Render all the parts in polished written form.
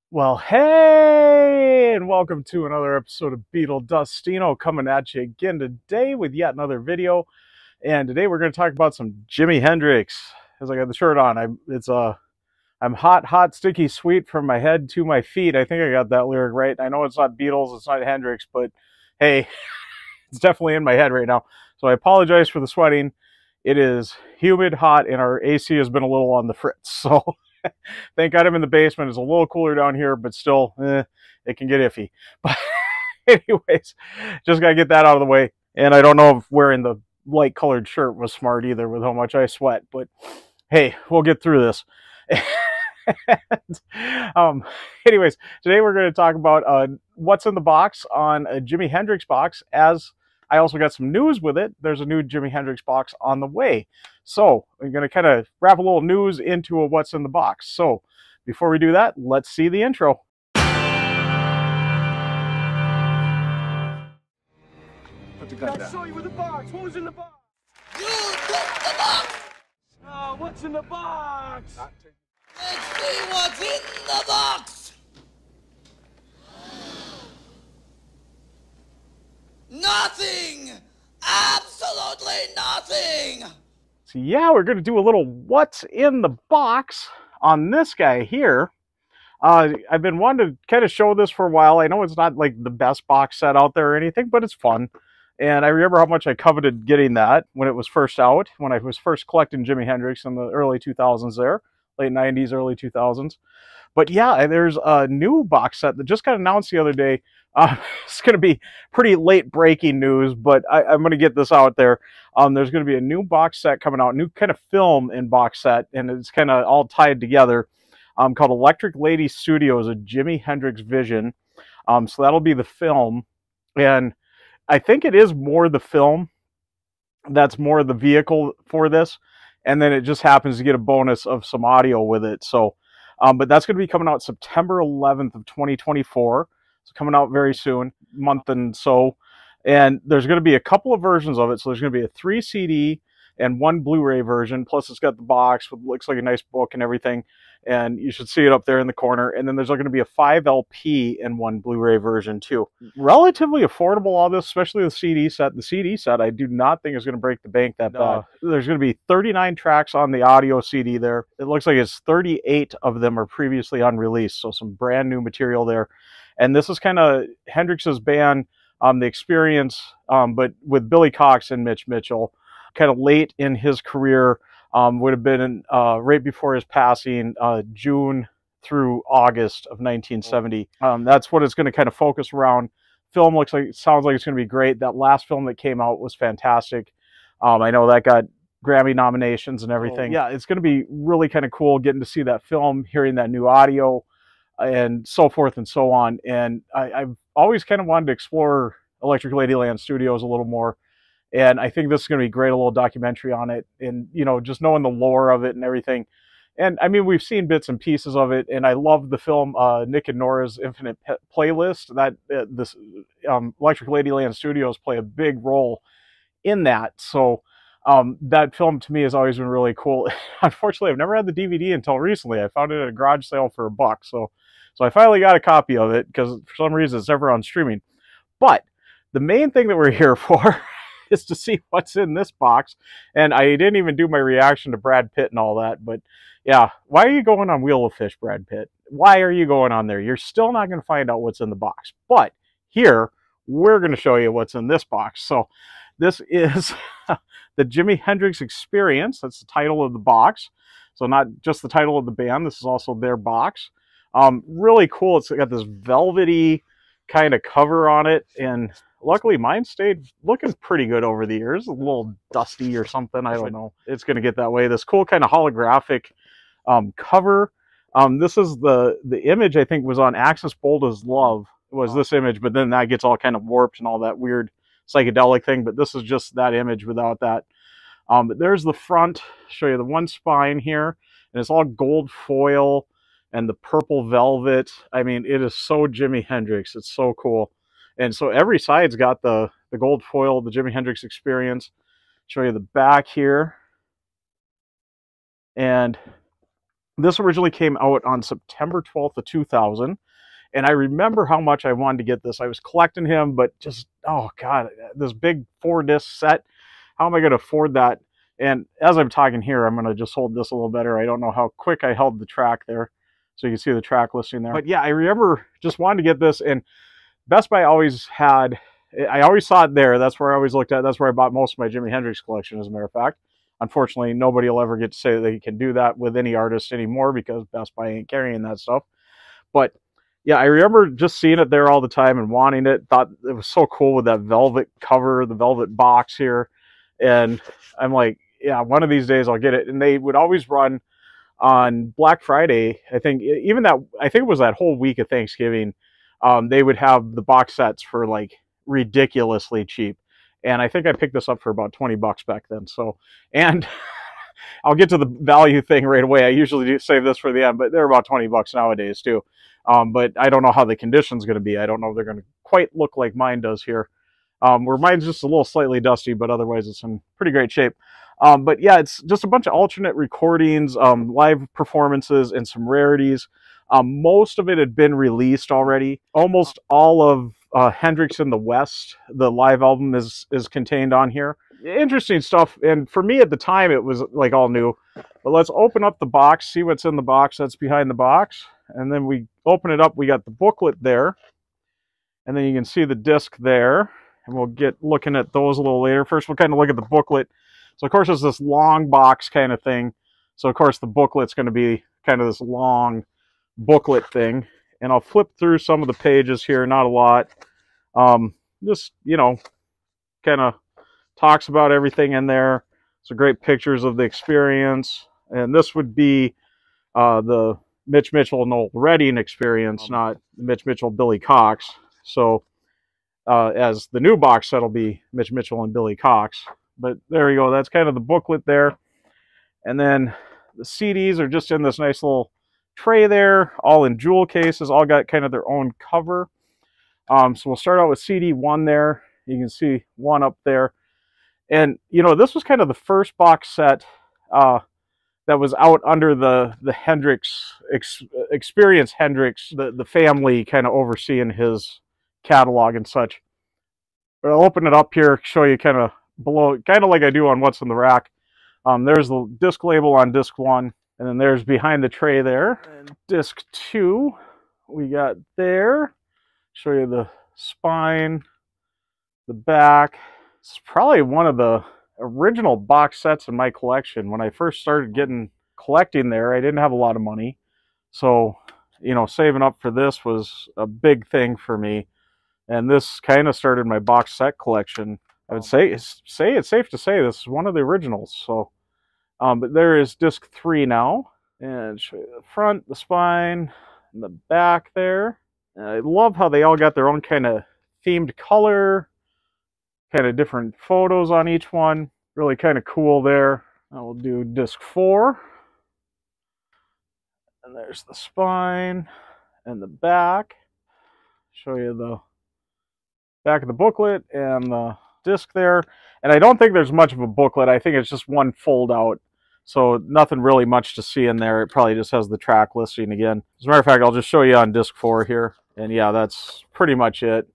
Well, hey, and welcome to another episode of Beetle Dustino coming at you again today with yet another video. And today we're going to talk about some Jimi Hendrix. As I got the shirt on, I'm hot, hot, sticky, sweet from my head to my feet. I think I got that lyric right. I know it's not Beatles, it's not Hendrix, but hey, it's definitely in my head right now. So I apologize for the sweating. It is humid, hot, and our AC has been a little on the fritz. So thank God I'm in the basement. It's a little cooler down here, but still, it can get iffy. But anyways, just got to get that out of the way. And I don't know if wearing the light colored shirt was smart either with how much I sweat. But hey, we'll get through this. and, anyways, today we're going to talk about what's in the box on a Jimi Hendrix box, as I also got some news with it. There's a new Jimi Hendrix box on the way. So I'm going to kind of wrap a little news into a what's in the box. So before we do that, let's see the intro. Put the gun down. I saw you with the box. What was in the box? You took the box! What's in the box? Let's see what's in the box! Nothing! Absolutely nothing! So yeah, we're going to do a little what's in the box on this guy here. I've been wanting to kind of show this for a while. I know it's not like the best box set out there or anything, but it's fun. And I remember how much I coveted getting that when it was first out, when I was first collecting Jimi Hendrix in the early 2000s there, late 90s, early 2000s. But yeah, there's a new box set that just got announced the other day. It's going to be pretty late breaking news, but I'm going to get this out there. There's going to be a new box set coming out, new kind of film in box set, and it's kind of all tied together, called Electric Lady Studios, a Jimi Hendrix Vision. So that'll be the film, and I think it is more the film that's more the vehicle for this, and then it just happens to get a bonus of some audio with it. So, but that's going to be coming out September 11th of 2024. It's coming out very soon, month and so. And there's going to be a couple of versions of it. So there's going to be a 3 CD and 1 Blu-ray version. Plus it's got the box, with looks like a nice book and everything. And you should see it up there in the corner. And then there's going to be a 5 LP and 1 Blu-ray version too. Relatively affordable, all this, especially the CD set. The CD set, I do not think is going to break the bank that bad. There's going to be 39 tracks on the audio CD there. It looks like it's 38 of them are previously unreleased. So some brand new material there. And this is kind of Hendrix's band, The Experience, but with Billy Cox and Mitch Mitchell, kind of late in his career, would have been right before his passing, June through August of 1970. That's what it's going to kind of focus around. Film sounds like it's going to be great. That last film that came out was fantastic. I know that got Grammy nominations and everything. Yeah, it's going to be really kind of cool getting to see that film, hearing that new audio, and so forth and so on. And I've always kind of wanted to explore Electric Ladyland Studios a little more. And I think this is going to be great, a little documentary on it. And, you know, just knowing the lore of it and everything. And, I mean, we've seen bits and pieces of it. And I love the film Nick and Nora's Infinite Playlist. That this Electric Ladyland Studios play a big role in that. So that film to me has always been really cool. Unfortunately, I've never had the DVD until recently. I found it at a garage sale for $1. So I finally got a copy of it because for some reason it's never on streaming. But the main thing that we're here for is to see what's in this box. And I didn't even do my reaction to Brad Pitt and all that. But yeah, why are you going on Wheel of Fish, Brad Pitt? Why are you going on there? You're still not going to find out what's in the box. But here, we're going to show you what's in this box. So this is the Jimi Hendrix Experience. That's the title of the box. So not just the title of the band. This is also their box. Really cool. It's got this velvety kind of cover on it. And luckily mine stayed looking pretty good over the years. A little dusty or something. I don't know. It's going to get that way. This cool kind of holographic cover. This is the image I think was on Axis Bold as Love. Was this image, but then that gets all kind of warped and all that weird psychedelic thing. But this is just that image without that. But there's the front. Show you the one spine here. And it's all gold foil and the purple velvet. I mean, it is so Jimi Hendrix. It's so cool. And so every side's got the gold foil, the Jimi Hendrix Experience. Show you the back here. And This originally came out on September 12th of 2000. And I remember how much I wanted to get this. I was collecting him, but just, oh God, this big 4-disc set. How am I going to afford that? And as I'm talking here, I'm going to just hold this a little better. I don't know how quick I held the track there. So you can see the track listing there. But yeah, I remember just wanting to get this. And Best Buy always had, I always saw it there. That's where I always looked at. That's where I bought most of my Jimi Hendrix collection, as a matter of fact. Unfortunately, nobody will ever get to say that they can do that with any artist anymore because Best Buy ain't carrying that stuff. But yeah, I remember just seeing it there all the time and wanting it. Thought it was so cool with that velvet cover, the velvet box here. And I'm like, yeah, one of these days I'll get it. And they would always run on Black Friday. I think even that, I think it was that whole week of Thanksgiving. They would have the box sets for like ridiculously cheap. And I think I picked this up for about 20 bucks back then. So, and I'll get to the value thing right away. I usually do save this for the end, but they're about 20 bucks nowadays too. But I don't know how the condition's going to be. I don't know if they're going to quite look like mine does here. Where mine's just a little slightly dusty, but otherwise it's in pretty great shape. But yeah, it's just a bunch of alternate recordings, live performances, and some rarities. Most of it had been released already. Almost all of Hendrix in the West, the live album, is contained on here. Interesting stuff, and for me at the time it was like all new. But let's open up the box, see what's in the box that's behind the box. And then we open it up, we got the booklet there. And then you can see the disc there. And we'll get looking at those a little later. First, we'll kind of look at the booklet. So, of course, it's this long box kind of thing. So, of course, the booklet's going to be kind of this long booklet thing. And I'll flip through some of the pages here, not a lot. Just, you know, kind of talks about everything in there. Some great pictures of the experience. And this would be the Mitch Mitchell Noel Redding experience, not Mitch Mitchell Billy Cox. So as the new box set will be Mitch Mitchell and Billy Cox. But there you go, that's kind of the booklet there. And then the CDs are just in this nice little tray there, all in jewel cases, all got kind of their own cover. So we'll start out with CD 1 there. You can see 1 up there. And you know, this was kind of the first box set that was out under the Hendrix Experience Hendrix, the family kind of overseeing his catalog and such. But I'll open it up here, show you kind of below, kind of like I do on What's in the Rack. There's the disc label on disc 1, and then there's behind the tray there. And disc 2, we got there. Show you the spine, the back. It's probably one of the original box sets in my collection. When I first started collecting there, I didn't have a lot of money. So, you know, saving up for this was a big thing for me. And this kind of started my box set collection. I would say it's safe to say this is one of the originals. So, but there is disc 3 now. And show you the front, the spine, and the back there. And I love how they all got their own kind of themed color, kind of different photos on each one. Really kind of cool there. Now we'll do disc 4. And there's the spine and the back. Show you the back of the booklet and the disc there. And I don't think there's much of a booklet. I think it's just one fold out. So nothing really much to see in there. It probably just has the track listing again. As a matter of fact, I'll just show you on disc 4 here. And yeah, that's pretty much it.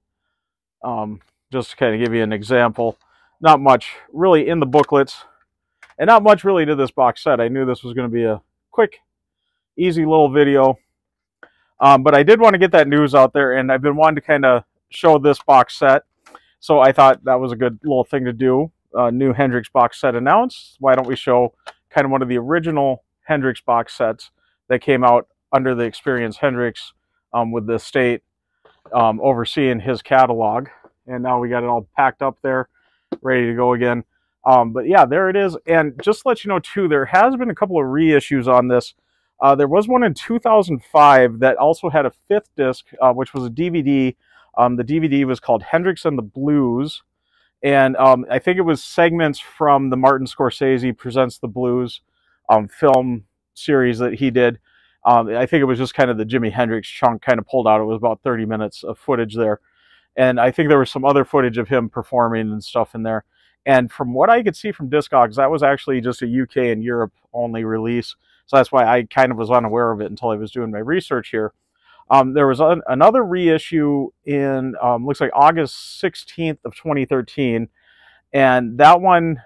Just to kind of give you an example. Not much really in the booklets. And not much really to this box set. I knew this was going to be a quick, easy little video. But I did want to get that news out there. And I've been wanting to kind of show this box set. So I thought that was a good little thing to do. New Hendrix box set announced. Why don't we show kind of one of the original Hendrix box sets that came out under the Experience Hendrix with the state overseeing his catalog. And now we got it all packed up there, ready to go again. But yeah, there it is. And just to let you know too, there has been a couple of reissues on this. There was one in 2005 that also had a 5th disc, which was a DVD. The DVD was called Hendrix and the Blues. And I think it was segments from the Martin Scorsese Presents the Blues film series that he did. I think it was just kind of the Jimi Hendrix chunk kind of pulled out. It was about 30 minutes of footage there. And I think there was some other footage of him performing and stuff in there. And from what I could see from Discogs, that was actually just a UK and Europe only release. So that's why I kind of was unaware of it until I was doing my research here. There was another reissue in, looks like August 16th of 2013. And that one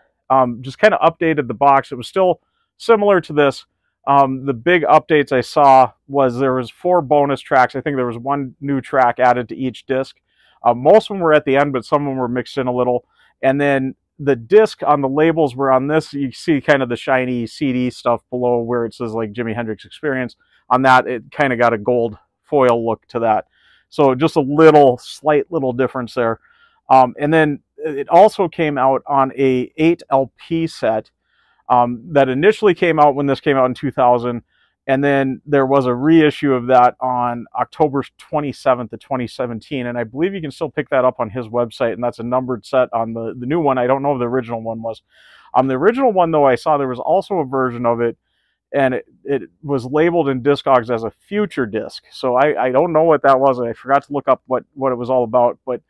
just kind of updated the box. It was still similar to this. The big updates I saw was there was 4 bonus tracks. I think there was 1 new track added to each disc. Most of them were at the end, but some of them were mixed in a little. And then the disc on the labels were on this. You see kind of the shiny CD stuff below where it says like Jimi Hendrix Experience. On that, it kind of got a gold foil look to that. So just a slight little difference there. And then it also came out on a 8 LP set that initially came out when this came out in 2000. And then there was a reissue of that on October 27th of 2017. And I believe you can still pick that up on his website. And that's a numbered set on the new one. I don't know if the original one was. The original one, though, I saw there was also a version of it. And it was labeled in Discogs as a future disc. So I don't know what that was. I forgot to look up what it was all about. But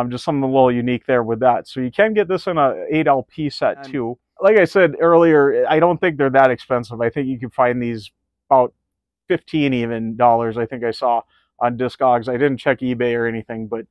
just something a little unique there with that. So you can get this in a 8 LP set, too. Like I said earlier, I don't think they're that expensive. I think you can find these about $15 even I think I saw on Discogs. I didn't check eBay or anything, but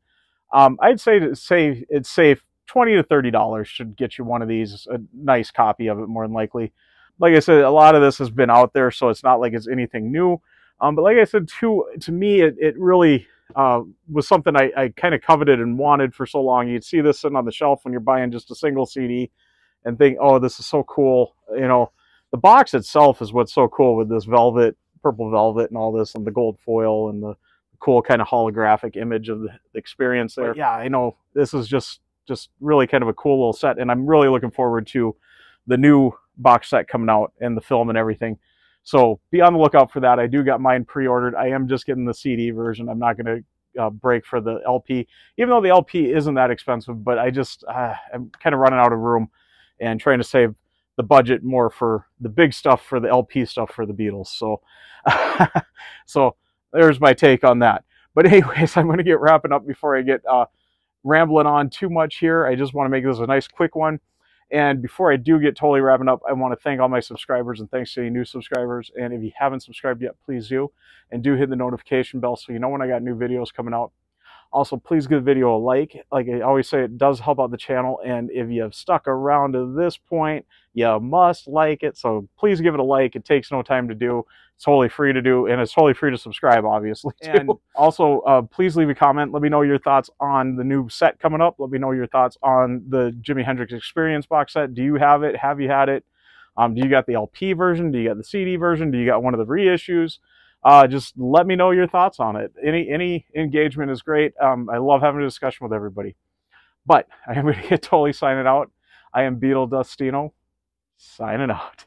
I'd say it's safe. $20 to $30 should get you one of these, a nice copy of it more than likely. Like I said, a lot of this has been out there, so it's not like it's anything new. But like I said, to me, it really was something I kind of coveted and wanted for so long. You'd see this sitting on the shelf when you're buying just a single CD and think, oh, this is so cool. You know, the box itself is what's so cool with this velvet, purple velvet and all this, and the gold foil and the cool kind of holographic image of the experience there. But yeah, I know this is just really kind of a cool little set, and I'm really looking forward to the new box set coming out and the film and everything. So be on the lookout for that. I do got mine pre-ordered. I am just getting the CD version. I'm not going to break for the LP, even though the LP isn't that expensive, but I'm kind of running out of room and trying to save the budget more for the big stuff, for the LP stuff for the Beatles. So, so there's my take on that. But anyways, I'm going to get wrapping up before I get rambling on too much here. I just want to make this a nice quick one. And before I do get totally wrapping up, I want to thank all my subscribers and thanks to any new subscribers. And if you haven't subscribed yet, please do. And do hit the notification bell so you know when I got new videos coming out. Also, please give the video a like. Like I always say, it does help out the channel. And if you have stuck around to this point, you must like it. So please give it a like. It takes no time to do. It's totally free to do. And it's totally free to subscribe, obviously, too. And also, please leave a comment. Let me know your thoughts on the new set coming up. Let me know your thoughts on the Jimi Hendrix Experience box set. Do you have it? Have you had it? Do you got the LP version? Do you got the CD version? Do you got one of the reissues? Just let me know your thoughts on it. Any engagement is great. I love having a discussion with everybody. But I am going to get totally signing out. I am Beetle Dustino, signing out.